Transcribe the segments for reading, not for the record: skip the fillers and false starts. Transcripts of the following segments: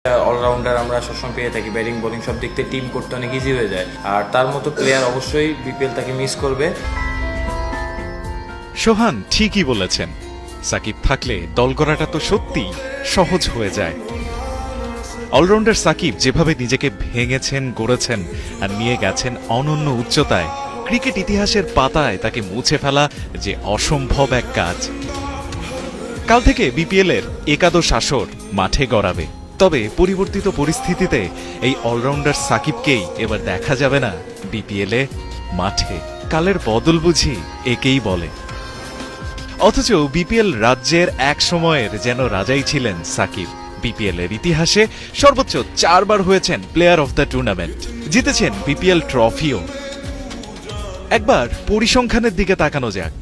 Allrounder আমরা সবসময় পেয়ে থাকি, ব্যাটিং বোলিং সব দিক থেকে টিম করতে অনেক ইজি হয়ে যায়, আর তার মতো প্লেয়ার অবশ্যই বিপিএল তাকে মিস করবে। সোহান ঠিকই বলেছেন, সাকিব থাকলে দল গড়াটা তো সত্যি সহজ হয়ে যায়। অলরাউন্ডার সাকিব যেভাবে নিজেকে ভেঙেছেন, গড়েছেন আর নিয়ে গেছেন অনন্য উচ্চতায়, ক্রিকেট ইতিহাসের পাতায় তাকে মুছে ফেলা যে অসম্ভব এক কাজ। কাল থেকে বিপিএল এর একাদশ আসর মাঠে গড়াবে, তবে পরিবর্তিত পরিস্থিতিতে এই অলরাউন্ডার সাকিবকেই এবার দেখা যাবে না বিপিএল এ মাঠে। কালের বদল বুঝি একেই বলে। অথচ বিপিএল রাজ্যের এক সময়ের যেন রাজাই ছিলেন সাকিব। বিপিএল এর ইতিহাসে সর্বোচ্চ 4 বার হয়েছেন প্লেয়ার অফ দ্য টুর্নামেন্ট, জিতেছেন বিপিএল ট্রফিও। একবার পরিসংখ্যানের দিকে তাকানো যাক।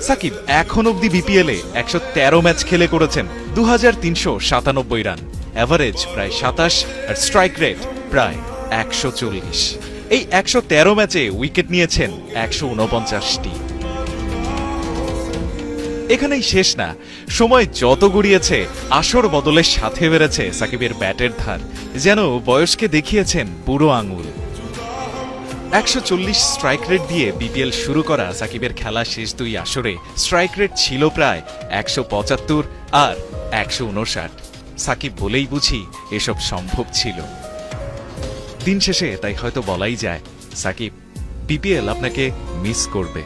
সাকিব এখন অব্দি বিপিএল এ 113 ম্যাচ খেলে করেছেন 2397 রান, এভারেজ প্রায় 27 আর স্ট্রাইক রেট প্রায় 140। এই 113 ম্যাচে উইকেট নিয়েছেন 149টি। এখানেই শেষ না, সময় যত গড়িয়েছে আসর বদলের সাথে বেড়েছে সাকিবের ব্যাটের ধার, যেন বয়সকে দেখিয়েছেন বুড়ো আঙুল। 140 স্ট্রাইক রেট দিয়ে বিপিএল শুরু করা সাকিবের খেলা শেষ 2 আসরে স্ট্রাইক রেট ছিল প্রায় 175 আর 159। সাকিব বলেই বুঝি এসব সম্ভব ছিল। দিন শেষে তাই হয়তো বলাই যায়, সাকিব বিপিএল আপনাকে মিস করবে।